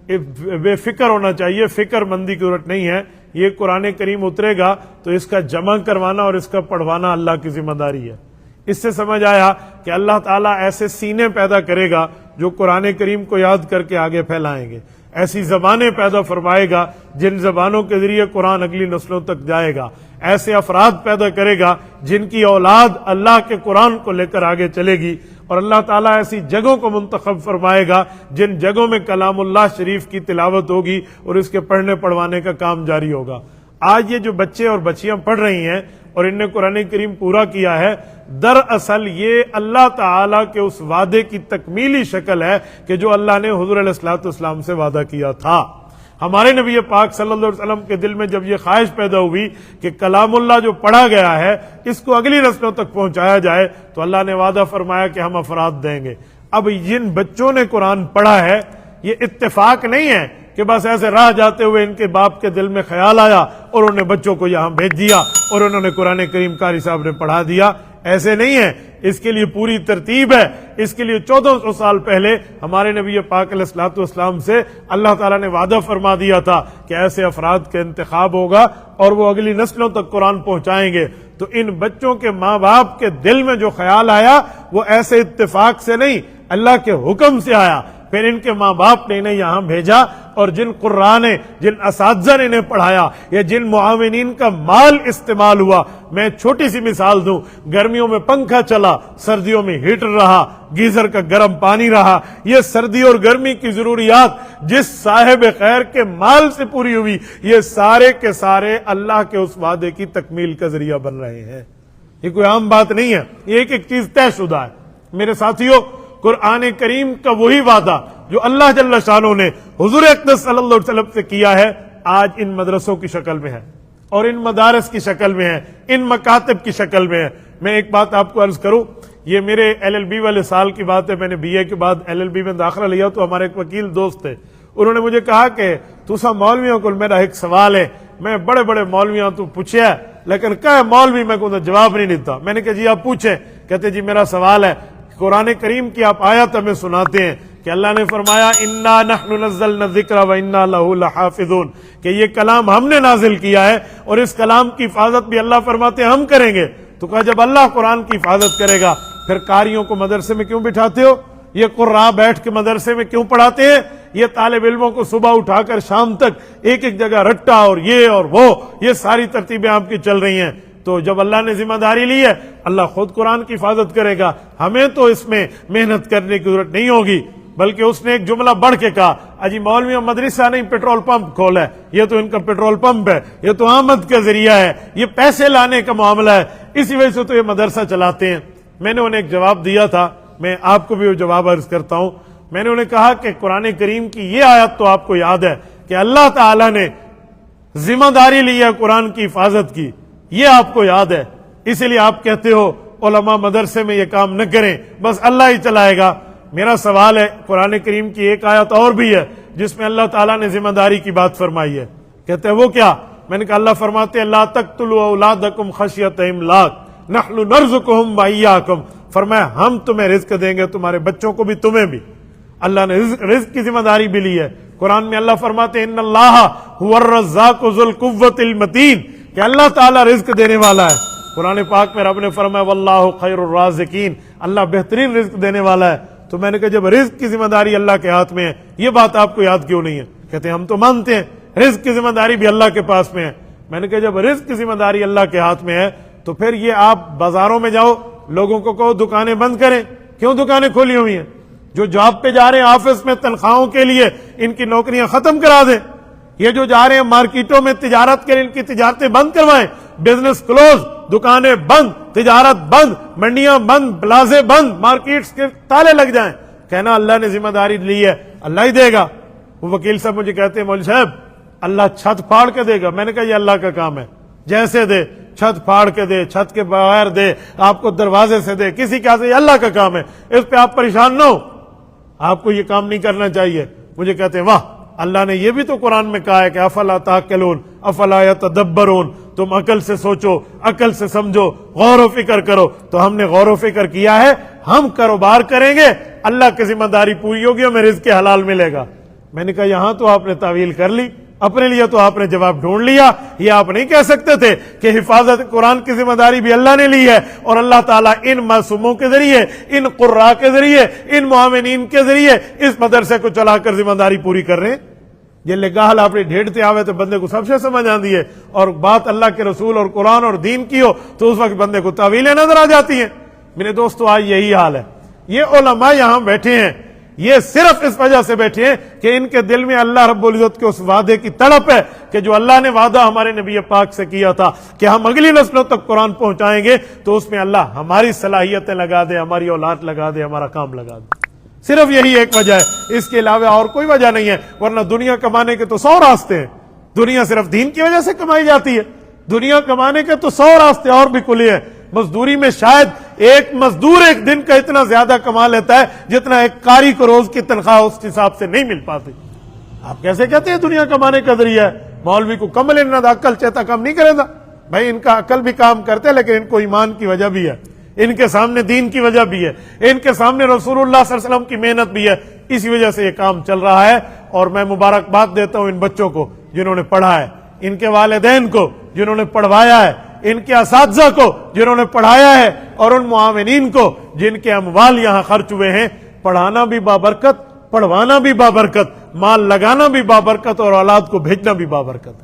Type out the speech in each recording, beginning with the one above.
بے فکر ہونا چاہیے، فکر مندی کی ضرورت نہیں ہے. یہ قرآن کریم اترے گا تو اس کا جمع کروانا اور اس کا پڑھوانا اللہ کی ذمہ داری ہے. اس سے سمجھ آیا کہ اللہ تعالیٰ ایسے سینے پیدا کرے گا جو قرآن کریم کو یاد کر کے آگے پھیلائیں گے، ایسی زبانیں پیدا فرمائے گا جن زبانوں کے ذریعے قرآن اگلی نسلوں تک جائے گا، ایسے افراد پیدا کرے گا جن کی اولاد اللہ کے قرآن کو لے کر آگے چلے گی، اور اللہ تعالیٰ ایسی جگہوں کو منتخب فرمائے گا جن جگہوں میں کلام اللہ شریف کی تلاوت ہوگی اور اس کے پڑھنے پڑھوانے کا کام جاری ہوگا. آج یہ جو بچے اور بچیاں پڑھ رہی ہیں اور ان نے قرآن کریم پورا کیا ہے، دراصل یہ اللہ تعالیٰ کے اس وعدے کی تکمیلی شکل ہے کہ جو اللہ نے حضور علیہ الصلوۃ والسلام سے وعدہ کیا تھا. ہمارے نبی پاک صلی اللہ علیہ وسلم کے دل میں جب یہ خواہش پیدا ہوئی کہ کلام اللہ جو پڑھا گیا ہے اس کو اگلی نسلوں تک پہنچایا جائے، تو اللہ نے وعدہ فرمایا کہ ہم افراد دیں گے. اب جن بچوں نے قرآن پڑھا ہے، یہ اتفاق نہیں ہے کہ بس ایسے راہ جاتے ہوئے ان کے باپ کے دل میں خیال آیا اور انہوں نے بچوں کو یہاں بھیج دیا اور انہوں نے قرآن کریم قاری صاحب نے پڑھا دیا. ایسے نہیں ہے، اس کے لیے پوری ترتیب ہے. اس کے لیے 1400 سال پہلے ہمارے نبی پاک علیہ الصلوۃ والسلام سے اللہ تعالیٰ نے وعدہ فرما دیا تھا کہ ایسے افراد کا انتخاب ہوگا اور وہ اگلی نسلوں تک قرآن پہنچائیں گے. تو ان بچوں کے ماں باپ کے دل میں جو خیال آیا وہ ایسے اتفاق سے نہیں، اللہ کے حکم سے آیا. پھر ان کے ماں باپ نے انہیں یہاں بھیجا اور جن قراء نے، جن اساتذہ نے انہیں پڑھایا یا جن معاونین کا مال استعمال ہوا. میں چھوٹی سی مثال دوں، گرمیوں میں پنکھا چلا، سردیوں میں ہیٹر رہا، گیزر کا گرم پانی رہا. یہ سردی اور گرمی کی ضروریات جس صاحب خیر کے مال سے پوری ہوئی، یہ سارے کے سارے اللہ کے اس وعدے کی تکمیل کا ذریعہ بن رہے ہیں. یہ کوئی عام بات نہیں ہے، یہ ایک چیز طے شدہ ہے. میرے ساتھیوں، قرآن کریم کا وہی وعدہ جو اللہ جل شانہ نے حضور اقدس صلی اللہ علیہ وسلم سے کیا ہے، آج ان مدرسوں کی شکل میں ہے اور ان مدارس کی شکل میں ہے، ان مکاتب کی شکل میں ہے. میں ایک بات آپ کو عرض کروں، یہ میرے LLB والے سال کی بات ہے. میں نے BA کے بعد LLB میں داخلہ لیا تو ہمارے ایک وکیل دوست تھے، انہوں نے مجھے کہا کہ تسا مولویوں کو میرا ایک سوال ہے، میں بڑے بڑے مولویوں تو پوچھیا لیکن کہ مولوی میں کو جواب نہیں دیتا. میں نے کہا جی آپ پوچھیں. کہتے جی میرا سوال ہے، قرآن کریم کی آپ آیت ہمیں سناتے ہیں کہ اللہ نے فرمایا انا نحن نزلنا الذکر وانا لہ لحافظون، کہ یہ کلام ہم نے نازل کیا ہے اور اس کلام کی حفاظت بھی اللہ فرماتے ہیں ہم کریں گے. تو کہا جب اللہ قرآن کی حفاظت کرے گا پھر قاریوں کو مدرسے میں کیوں بٹھاتے ہو؟ یہ قراء بیٹھ کے مدرسے میں کیوں پڑھاتے ہیں؟ یہ طالب علموں کو صبح اٹھا کر شام تک ایک ایک جگہ رٹا اور یہ اور وہ، یہ ساری ترتیبیں آپ کی چل رہی ہیں. تو جب اللہ نے ذمہ داری لی ہے اللہ خود قرآن کی حفاظت کرے گا. ہمیں تو اس میں محنت کرنے کی ضرورت نہیں ہوگی. بلکہ اس نے ایک جملہ بڑھ کے کہا، اجی مولویوں مدرسہ نہیں پیٹرول پمپ کھولا ہے، یہ تو ان کا پیٹرول پمپ ہے، یہ تو آمد کا ذریعہ ہے، یہ پیسے لانے کا معاملہ ہے، اسی وجہ سے تو یہ مدرسہ چلاتے ہیں. میں نے انہیں ایک جواب دیا تھا، میں آپ کو بھی وہ جواب عرض کرتا ہوں. میں نے انہیں کہا کہ قرآن کریم کی یہ آیت تو آپ کو یاد ہے کہ اللہ تعالیٰ نے ذمہ داری لی ہے قرآن کی حفاظت کی، یہ آپ کو یاد ہے، اسی لیے آپ کہتے ہو علماء مدرسے میں یہ کام نہ کریں، بس اللہ ہی چلائے گا. میرا سوال ہے، قرآن کریم کی ایک آیت اور بھی ہے جس میں اللہ تعالیٰ نے ذمہ داری کی بات فرمائی ہے. کہتے ہیں وہ کیا؟ میں نے کہا اللہ فرماتے ہیں لا تقتلوا اولادکم خشیۃ املاق نحن نرزقهم وایاکم، فرمایا ہم تمہیں رزق دیں گے، تمہارے بچوں کو بھی تمہیں بھی. اللہ نے رزق کی ذمہ داری بھی لی ہے. قرآن میں اللہ فرماتے ہیں ان اللہ هو الرزاق ذو القوۃ المتین، کہ اللہ تعالیٰ رزق دینے والا ہے. قرآن پاک میں رب نے فرمایا واللہ خیر الرازقین، اللہ بہترین رزق دینے والا ہے. تو میں نے کہا جب رزق کی ذمہ داری اللہ کے ہاتھ میں ہے یہ بات آپ کو یاد کیوں نہیں ہے؟ کہتے ہیں ہم تو مانتے ہیں رزق کی ذمہ داری بھی اللہ کے پاس میں ہے. میں نے کہا جب رزق کی ذمہ داری اللہ کے ہاتھ میں ہے تو پھر یہ آپ بازاروں میں جاؤ، لوگوں کو کہو دکانیں بند کریں. کیوں دکانیں کھولی ہوئی ہیں؟ جو جاب پہ جا رہے ہیں آفس میں تنخواہوں کے لیے ان کی نوکریاں ختم کرا دیں. یہ جو جا رہے ہیں مارکیٹوں میں تجارت کریں ان کی تجارتیں بند کروائیں. بزنس کلوز، دکانیں بند، تجارت بند، منڈیاں بند، پلازے بند، مارکیٹس کے تالے لگ جائیں. کہنا اللہ نے ذمہ داری لی ہے اللہ ہی دے گا. وہ وکیل صاحب مجھے کہتے ہیں مولوی صاحب اللہ چھت پھاڑ کے دے گا. میں نے کہا یہ اللہ کا کام ہے، جیسے دے، چھت پھاڑ کے دے، چھت کے بغیر دے، آپ کو دروازے سے دے، کسی کا سے، یہ اللہ کا کام ہے، اس پہ آپ پریشان نہ ہو. آپ کو یہ کام نہیں کرنا چاہیے. مجھے کہتے ہیں واہ اللہ نے یہ بھی تو قرآن میں کہا ہے کہ افلا تعقلون افلا یتدبرون، تم عقل سے سوچو، عقل سے سمجھو، غور و فکر کرو. تو ہم نے غور و فکر کیا ہے، ہم کاروبار کریں گے، اللہ کی ذمہ داری پوری ہوگی، ہمیں رزق حلال ملے گا. میں نے کہا یہاں تو آپ نے تعویل کر لی، اپنے لیے تو آپ نے جواب ڈھونڈ لیا، یہ آپ نہیں کہہ سکتے تھے کہ حفاظت قرآن کی ذمہ داری بھی اللہ نے لی ہے، اور اللہ تعالیٰ ان معصوموں کے ذریعے، ان قراء کے ذریعے، ان معاونین کے ذریعے اس مدرسے کو چلا کر ذمہ داری پوری کر رہے ہیں۔ یہ لگاہل آپ نے ڈھیڑتے آوے تو بندے کو سب سے سمجھ آندی ہے، اور بات اللہ کے رسول اور قرآن اور دین کی ہو تو اس وقت بندے کو تعویلیں نظر آ جاتی ہیں۔ میرے دوستو آج یہی حال ہے۔ یہ علماء یہاں بیٹھے ہیں، یہ صرف اس وجہ سے بیٹھے ہیں کہ ان کے دل میں اللہ رب العزت کے اس وعدے کی تڑپ ہے کہ جو اللہ نے وعدہ ہمارے نبی پاک سے کیا تھا کہ ہم اگلی نسلوں تک قرآن پہنچائیں گے، تو اس میں اللہ ہماری صلاحیتیں لگا دے، ہماری اولاد لگا دے، ہمارا کام لگا دے۔ صرف یہی ایک وجہ ہے، اس کے علاوہ اور کوئی وجہ نہیں ہے، ورنہ دنیا کمانے کے تو 100 راستے ہیں۔ دنیا صرف دین کی وجہ سے کمائی جاتی ہے، دنیا کمانے کے تو 100 راستے اور بھی کھلے ہیں۔ مزدوری میں شاید ایک مزدور ایک دن کا اتنا زیادہ کما لیتا ہے جتنا ایک قاری کو روز کی تنخواہ اس حساب سے نہیں مل پاتی۔ آپ کیسے کہتے ہیں دنیا کمانے کا ذریعہ ہے؟ مولوی کو کم لینا دا عقل چہتا کم نہیں کرے گا بھائی، ان کا عقل بھی کام کرتے ہیں، لیکن ان کو ایمان کی وجہ بھی ہے، ان کے سامنے دین کی وجہ بھی ہے، ان کے سامنے رسول اللہ صلی اللہ علیہ وسلم کی محنت بھی ہے، اسی وجہ سے یہ کام چل رہا ہے۔ اور میں مبارکباد دیتا ہوں ان بچوں کو جنہوں نے پڑھا ہے، ان کے والدین کو جنہوں نے پڑھوایا ہے، ان کے اساتذہ کو جنہوں نے پڑھایا ہے، اور ان معاونین کو جن کے اموال یہاں خرچ ہوئے ہیں۔ پڑھانا بھی بابرکت، پڑھوانا بھی بابرکت، مال لگانا بھی بابرکت، اور اولاد کو بھیجنا بھی بابرکت۔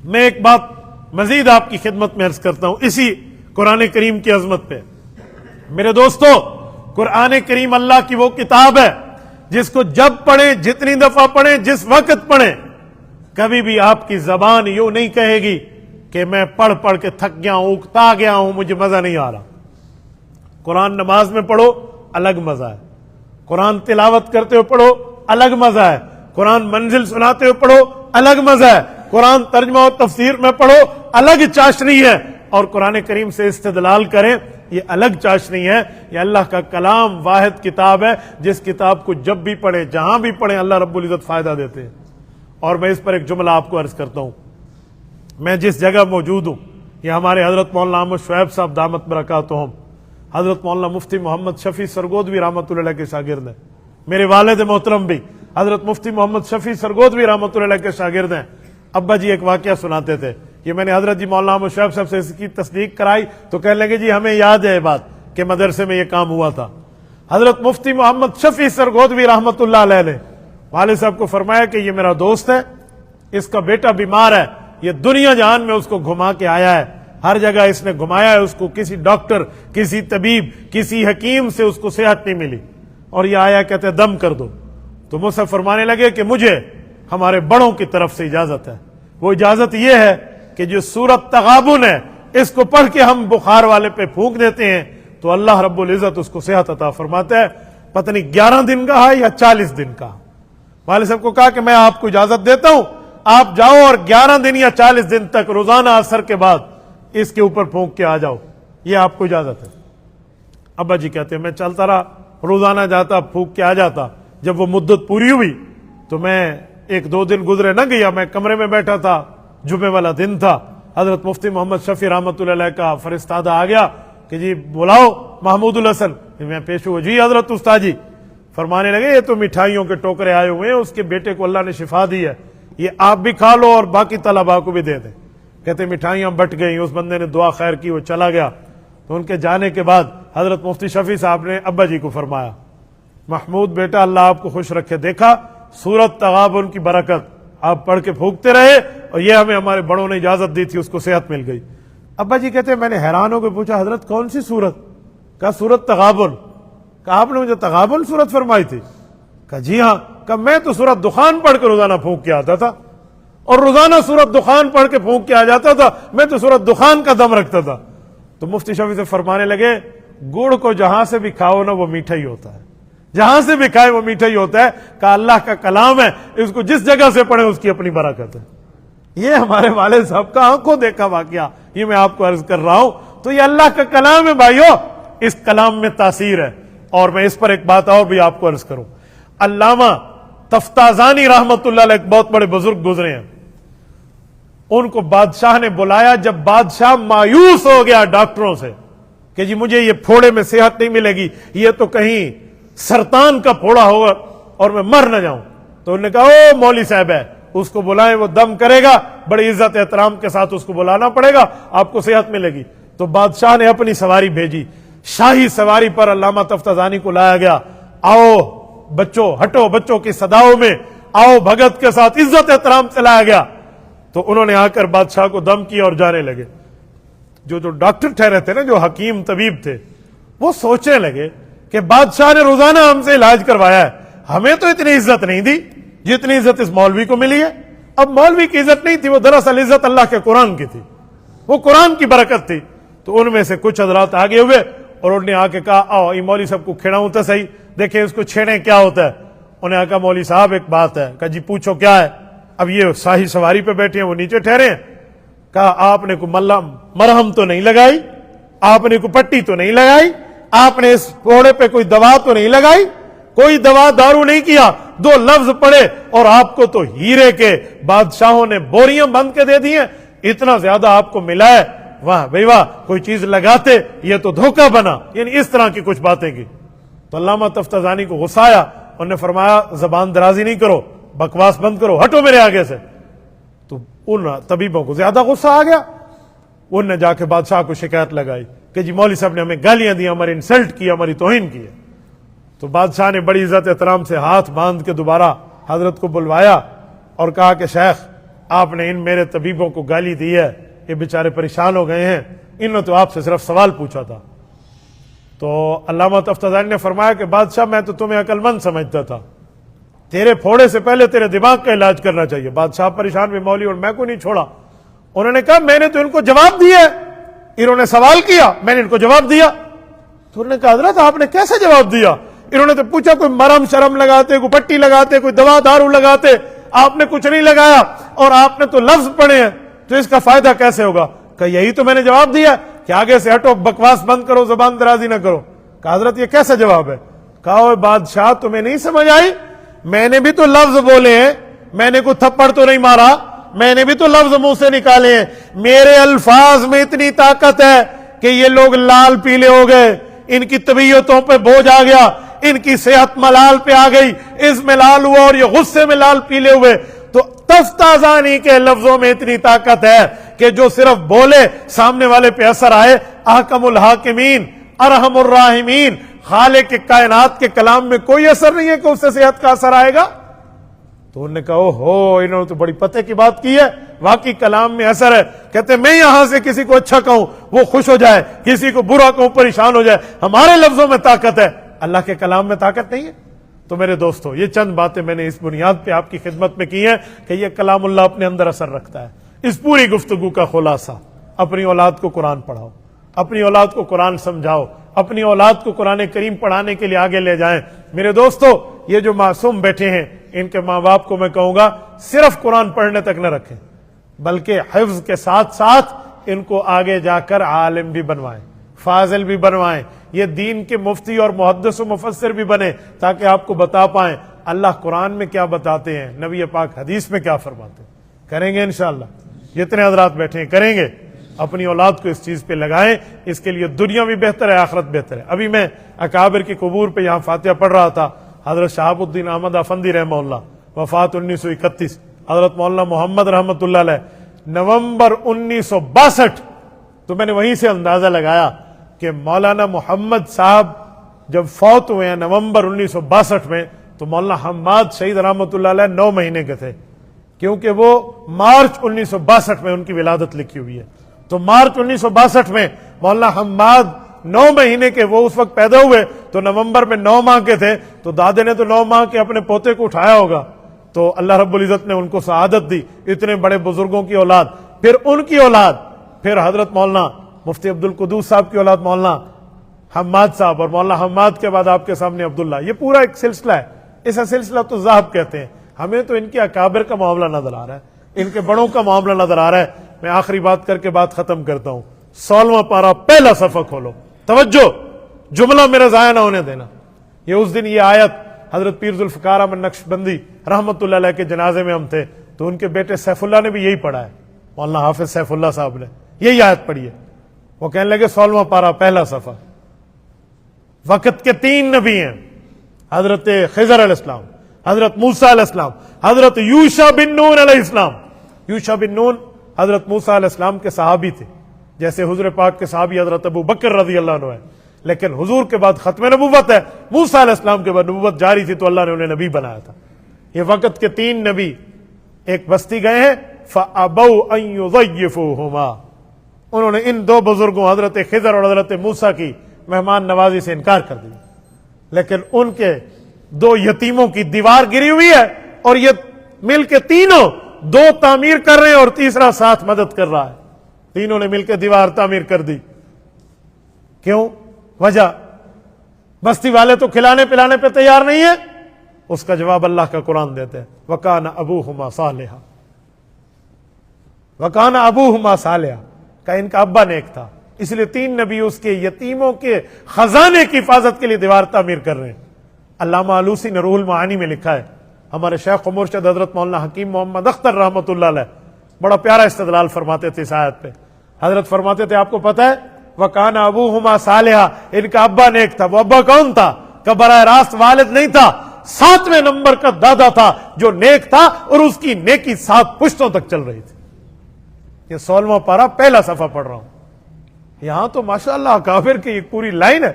میں ایک بات مزید آپ کی خدمت میں عرض کرتا ہوں اسی قرآن کریم کی عظمت پہ۔ میرے دوستو، قرآن کریم اللہ کی وہ کتاب ہے جس کو جب پڑھیں، جتنی دفعہ پڑھیں، جس وقت پڑھیں، کبھی بھی آپ کی زبان یوں نہیں کہے گی کہ میں پڑھ پڑھ کے تھک گیا ہوں، اکتا گیا ہوں، مجھے مزہ نہیں آ رہا۔ قرآن نماز میں پڑھو الگ مزہ ہے، قرآن تلاوت کرتے ہوئے پڑھو الگ مزہ ہے، قرآن منزل سناتے ہوئے پڑھو الگ مزہ ہے، قرآن ترجمہ و تفسیر میں پڑھو الگ چاشنی ہے، اور قرآن کریم سے استدلال کریں یہ الگ چاشنی ہے۔ یہ اللہ کا کلام واحد کتاب ہے جس کتاب کو جب بھی پڑھیں، جہاں بھی پڑھیں، اللہ رب العزت فائدہ دیتے ہیں۔ اور میں اس پر ایک جملہ آپ کو عرض کرتا ہوں، میں جس جگہ موجود ہوں، یہ ہمارے حضرت مولانا احمد شعیب صاحب دامت برکاتہم، حضرت مولانا مفتی محمد شفیع سرگودوی رحمۃ اللہ علیہ کے شاگرد ہیں، میرے والد محترم بھی حضرت مفتی محمد شفیع سرگودوی رحمۃ اللہ علیہ کے شاگرد ہیں۔ ابا جی ایک واقعہ سناتے تھے، یہ میں نے حضرت جی مولانا احمد شعیب صاحب سے اس کی تصدیق کرائی تو کہنے لگے جی ہمیں یاد ہے یہ بات کہ مدرسے میں یہ کام ہوا تھا۔ حضرت مفتی محمد شفیع سرگودوی رحمۃ اللہ علیہ نے والد صاحب کو فرمایا کہ یہ میرا دوست ہے، اس کا بیٹا بیمار ہے، یہ دنیا جہان میں اس کو گھما کے آیا ہے، ہر جگہ اس نے گھمایا ہے، اس کو کسی ڈاکٹر، کسی طبیب، کسی حکیم سے اس کو صحت نہیں ملی، اور یہ آیا کہتے دم کر دو۔ تو مجھ سے فرمانے لگے کہ مجھے ہمارے بڑوں کی طرف سے اجازت ہے، وہ اجازت یہ ہے کہ جو سورت تغابن ہے اس کو پڑھ کے ہم بخار والے پہ پھونک دیتے ہیں تو اللہ رب العزت اس کو صحت عطا فرماتا ہے۔ پتہ نہیں 11 دن کا ہے یا 40 دن کا۔ والد صاحب کو کہا کہ میں آپ کو اجازت دیتا ہوں، آپ جاؤ اور 11 دن یا 40 دن تک روزانہ عصر کے بعد اس کے اوپر پھونک کے آ جاؤ، یہ آپ کو اجازت ہے۔ ابا جی کہتے ہیں میں چلتا رہا، روزانہ جاتا، پھونک کے آ جاتا۔ جب وہ مدت پوری ہوئی تو میں 1-2 دن گزرے نہ گیا، میں کمرے میں بیٹھا تھا، جمعے والا دن تھا، حضرت مفتی محمد شفیع رحمۃ اللہ علیہ کا فرستادہ آ گیا کہ جی بلاؤ محمود الحسن۔ میں پیش ہوا، جی حضرت استاد جی۔ فرمانے لگے یہ تو مٹھائیوں کے ٹوکرے آئے ہوئے ہیں، اس کے بیٹے کو اللہ نے شفا دی ہے، یہ آپ بھی کھا لو اور باقی طلباء کو بھی دے دیں۔ کہتے مٹھائیاں بٹ گئیں، اس بندے نے دعا خیر کی، وہ چلا گیا۔ تو ان کے جانے کے بعد حضرت مفتی شفیع صاحب نے ابا جی کو فرمایا محمود بیٹا اللہ آپ کو خوش رکھے، دیکھا سورت تغابن کی برکت، آپ پڑھ کے پھونکتے رہے اور یہ ہمیں ہمارے بڑوں نے اجازت دی تھی، اس کو صحت مل گئی۔ ابا جی کہتے ہیں میں نے حیران ہو کے پوچھا حضرت کون سی سورت؟ کہا سورت تغابن۔ کہا آپ نے مجھے تغابن سورت فرمائی تھی؟ کہا جی ہاں۔ کہا میں تو سورت دخان پڑھ کے روزانہ پھونک کے آتا تھا، اور روزانہ سورت دخان پڑھ کے پھونک کے آ جاتا تھا، میں تو سورت دخان کا دم رکھتا تھا۔ تو مفتی شفیع سے فرمانے لگے گڑ کو جہاں سے بھی کھاؤ نا وہ میٹھا ہی ہوتا ہے، جہاں سے بھی کھائے وہ میٹھا ہی ہوتا ہے۔ کہا اللہ کا کلام ہے، اس کو جس جگہ سے پڑھیں اس کی اپنی برکت ہے۔ یہ ہمارے والد صاحب کا آنکھوں دیکھا واقعہ، یہ میں آپ کو عرض کر رہا ہوں۔ تو یہ اللہ کا کلام ہے بھائیو، اس کلام میں تاثیر ہے۔ اور میں اس پر ایک بات اور بھی آپ کو عرض کروں، علامہ تفتازانی رحمت اللہ علیہ ایک بہت بڑے بزرگ گزرے ہیں، ان کو بادشاہ نے بلایا جب بادشاہ مایوس ہو گیا ڈاکٹروں سے، کہ جی مجھے یہ پھوڑے میں صحت نہیں ملے گی, یہ تو کہیں سرطان کا پھوڑا ہوگا اور میں مر نہ جاؤں. تو انہوں نے کہا او مولوی صاحب ہے, اس کو بلائیں, وہ دم کرے گا, بڑی عزت احترام کے ساتھ اس کو بلانا پڑے گا, آپ کو صحت ملے گی. تو بادشاہ نے اپنی سواری بھیجی, شاہی سواری پر علامہ تفتزانی کو لایا گیا. آؤ بچوں, ہٹو بچوں کی صداؤں میں, آؤ بھگت کے ساتھ عزت احترام سے لایا گیا. تو انہوں نے آ کر بادشاہ کو دم کیا اور جانے لگے. جو ڈاکٹر ٹھہرے تھے نا, جو حکیم طبیب تھے, وہ سوچنے لگے کہ بادشاہ نے روزانہ ہم سے علاج کروایا ہے, ہمیں تو اتنی عزت نہیں دی جتنی عزت اس مولوی کو ملی ہے. اب مولوی کی عزت نہیں تھی, وہ دراصل عزت اللہ کے قرآن کی تھی, وہ قرآن کی برکت تھی. تو ان میں سے کچھ حضرات آگے ہوئے اور انہوں نے آ کے کہا آؤ یہ مولوی صاحب کو کھیڑاؤں تو صحیح, دیکھیں اس کو چھیڑیں کیا ہوتا ہے. انہیں آ کہا مولوی صاحب ایک بات ہے. کہا جی پوچھو کیا ہے. اب یہ شاہی سواری پہ بیٹھے ہیں, وہ نیچے ٹھہرے ہیں. کہا آپ نے کوئی مرہم تو نہیں لگائی, آپ نے کوئی پٹی تو نہیں لگائی, آپ نے اس پھوڑے پہ کوئی دوا تو نہیں لگائی, کوئی دوا دارو نہیں کیا, 2 لفظ پڑے اور آپ کو تو ہیرے کے بادشاہوں نے بوریاں بند کے دے دی ہیں, اتنا زیادہ آپ کو ملا ہے, واہ بھائی واہ, کوئی چیز لگاتے, یہ تو دھوکہ بنا. یعنی اس طرح کی کچھ باتیں کی. تو علامہ تفتزانی کو غصہ آیا, انہوں نے فرمایا زبان درازی نہیں کرو, بکواس بند کرو, ہٹو میرے آگے سے. تو ان طبیبوں کو زیادہ غصہ آ گیا. انہوں نے جا کے بادشاہ کو شکایت لگائی کہ جی مولوی صاحب نے ہمیں گالیاں دی, ہماری انسلٹ کی, ہماری توہین کی ہے. تو بادشاہ نے بڑی عزت احترام سے ہاتھ باندھ کے دوبارہ حضرت کو بلوایا اور کہا کہ شیخ آپ نے ان میرے طبیبوں کو گالی دی ہے, یہ بیچارے پریشان ہو گئے ہیں, انہوں نے تو آپ سے صرف سوال پوچھا تھا. تو علامہ تفتزانی نے فرمایا کہ بادشاہ میں تو تمہیں عقل مند سمجھتا تھا, تیرے پھوڑے سے پہلے تیرے دماغ کا علاج کرنا چاہیے. بادشاہ پریشان بھی مولوی اور میں کو نہیں چھوڑا. انہوں نے کہا میں نے تو ان کو جواب دیا ہے, انہوں نے سوال کیا, میں نے ان کو جواب دیا. تو انہوں نے کہا حضرت آپ نے کیسے جواب دیا؟ انہوں نے تو پوچھا کوئی مرم شرم لگاتے, کوئی پٹی لگاتے, کوئی دوا دارو لگاتے, آپ نے کچھ نہیں لگایا اور آپ نے تو لفظ پڑھے ہیں, تو اس کا فائدہ کیسے ہوگا؟ کہ یہی تو میں نے جواب دیا کہ آگے سے ہٹو, بکواس بند کرو, زبان درازی نہ کرو. کہا حضرت یہ کیسا جواب ہے؟ کہا اوے بادشاہ تمہیں نہیں سمجھ آئی, میں نے بھی تو لفظ بولے ہیں, میں نے کوئی تھپڑ تو نہیں مارا, میں نے بھی تو لفظ منہ سے نکالے ہیں, میرے الفاظ میں اتنی طاقت ہے کہ یہ لوگ لال پیلے ہو گئے, ان کی طبیعتوں پہ بوجھ آ گیا, ان کی صحت ملال پہ آ گئی, اس میں لال ہوا اور یہ غصے میں لال پیلے ہوئے. تو تفتزانی کے لفظوں میں اتنی طاقت ہے کہ جو صرف بولے سامنے والے پہ اثر آئے. احکم الحاکمین, ارحم الراحمین, خالق کے کائنات کے کلام میں کوئی اثر نہیں ہے کہ اس سے صحت کا اثر آئے گا. تو انہوں نے کہا اوہو انہوں نے تو بڑی پتے کی بات کی ہے, واقعی کلام میں اثر ہے. کہتے میں یہاں سے کسی کو اچھا کہوں وہ خوش ہو جائے, کسی کو برا کہوں پریشان ہو جائے, ہمارے لفظوں میں طاقت ہے, اللہ کے کلام میں طاقت نہیں ہے. تو میرے دوستو یہ چند باتیں میں نے اس بنیاد پہ آپ کی خدمت میں کی ہیں کہ یہ کلام اللہ اپنے اندر اثر رکھتا ہے. اس پوری گفتگو کا خلاصہ, اپنی اولاد کو قرآن پڑھاؤ, اپنی اولاد کو قرآن سمجھاؤ, اپنی اولاد کو قرآن کریم پڑھانے کے لیے آگے لے جائیں. میرے دوستو یہ جو معصوم بیٹھے ہیں ان کے ماں باپ کو میں کہوں گا صرف قرآن پڑھنے تک نہ رکھیں, بلکہ حفظ کے ساتھ ساتھ ان کو آگے جا کر عالم بھی بنوائیں, فاضل بھی بنوائیں, یہ دین کے مفتی اور محدث و مفسر بھی بنے, تاکہ آپ کو بتا پائیں اللہ قرآن میں کیا بتاتے ہیں, نبی پاک حدیث میں کیا فرماتے ہیں. کریں گے انشاءاللہ, جتنے حضرات بیٹھے ہیں کریں گے. اپنی اولاد کو اس چیز پہ لگائیں, اس کے لیے دنیا بھی بہتر ہے, آخرت بہتر ہے. ابھی میں اکابر کی قبور پہ یہاں فاتحہ پڑھ رہا تھا. حضرت شہاب الدین احمد افندی رحمہ اللہ, وفات 1931, حضرت مولانا محمد رحمت اللہ علیہ نومبر 1962. تو میں نے وہیں سے اندازہ لگایا کہ مولانا محمد صاحب جب فوت ہوئے ہیں نومبر 1962 میں, تو مولانا حماد شہید رحمت اللہ علیہ 9 مہینے کے تھے, کیونکہ وہ مارچ 1962 میں ان کی ولادت لکھی ہوئی ہے. تو مارچ 1962 میں مولانا حماد 9 مہینے کے, وہ اس وقت پیدا ہوئے تو نومبر میں 9 ماہ کے تھے. تو دادے نے تو 9 ماہ کے اپنے پوتے کو اٹھایا ہوگا, تو اللہ رب العزت نے ان کو سعادت دی, اتنے بڑے بزرگوں کی اولاد, پھر ان کی اولاد, پھر حضرت مولانا مفتی عبدالقدوس صاحب کی اولاد مولانا حماد صاحب, اور مولانا حماد کے بعد آپ کے سامنے عبداللہ. یہ پورا ایک سلسلہ ہے, اسے سلسلہ تو ذہب کہتے ہیں. ہمیں تو ان کے اکابر کا معاملہ نظر آ رہا ہے, ان کے بڑوں کا معاملہ نظر آ رہا ہے. میں آخری بات کر کے بات ختم کرتا ہوں. 16واں پارہ پہلا صفحہ کھولو, توجہ, جملہ میرا ضائع نہ ہونے دینا. یہ اس دن یہ آیت حضرت پیر ذوالفقار احمد نقشبندی رحمت اللہ علیہ کے جنازے میں ہم تھے, تو ان کے بیٹے سیف اللہ نے بھی یہی پڑھا ہے, مولانا حافظ سیف اللہ صاحب نے یہی آیت پڑھی ہے. وہ کہنے لگے 16واں پارہ پہلا صفحہ، وقت کے 3 نبی ہیں، حضرت خضر علیہ السلام، حضرت موسیٰ علیہ السلام، حضرت یوشع بن نون علیہ السلام۔ یوشع بن نون حضرت موسیٰ علیہ السلام کے صحابی تھے، جیسے حضور پاک کے صحابی حضرت ابو بکر رضی اللہ عنہ ہے، لیکن حضور کے بعد ختم نبوت ہے، موسیٰ علیہ السلام کے بعد نبوت جاری تھی تو اللہ نے انہیں نبی بنایا تھا۔ یہ وقت کے 3 نبی ایک بستی گئے ہیں، فَأَبَوْا أَن يُضَيِّفُوهُمَا، انہوں نے ان 2 بزرگوں حضرت خضر اور حضرت موسیٰ کی مہمان نوازی سے انکار کر دیا، لیکن ان کے 2 یتیموں کی دیوار گری ہوئی ہے اور یہ مل کے تینوں 2 تعمیر کر رہے ہیں اور تیسرا ساتھ مدد کر رہا ہے، تینوں نے مل کے دیوار تعمیر کر دی۔ کیوں؟ وجہ بستی والے تو کھلانے پلانے پہ تیار نہیں ہے، اس کا جواب اللہ کا قرآن دیتے ہیں، وَكَانَ أَبُوهُمَا صَالِحًا، وَكَانَ أَبُوهُمَا صَالِحًا، کہ ان کا ابا نیک تھا، اس لیے 3 نبی اس کے یتیموں کے خزانے کی حفاظت کے لیے دیوار تعمیر کر رہے ہیں۔ علامہ آلوسی نے روح المعانی میں لکھا ہے، ہمارے شیخ و مرشد حضرت مولانا حکیم محمد اختر رحمۃ اللہ علیہ بڑا پیارا استدلال فرماتے تھے اس آیت پہ۔ حضرت فرماتے تھے، آپ کو پتہ ہے وَكَانَ أَبُوهُمَا صَالِحًا، ان کا ابا نیک تھا۔ وہ ابا کون تھا؟ کہ براہ راست والد نہیں تھا، 7ویں نمبر کا دادا تھا جو نیک تھا، اور اس کی نیکی 7 پشتوں تک چل رہی تھی۔ یہ 16واں پارہ پہلا صفحہ پڑھ رہا ہوں، یہاں تو ماشاءاللہ کافر کی ایک پوری لائن ہے۔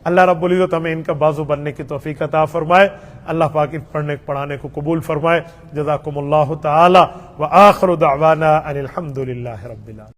اللہ رب العزت ہمیں ان کا بازو بننے کی توفیق عطا فرمائے، اللہ پاک ان پڑھنے پڑھانے کو قبول فرمائے۔ جزاکم اللہ تعالی، وآخر دعوانا ان الحمد للہ رب العالمین۔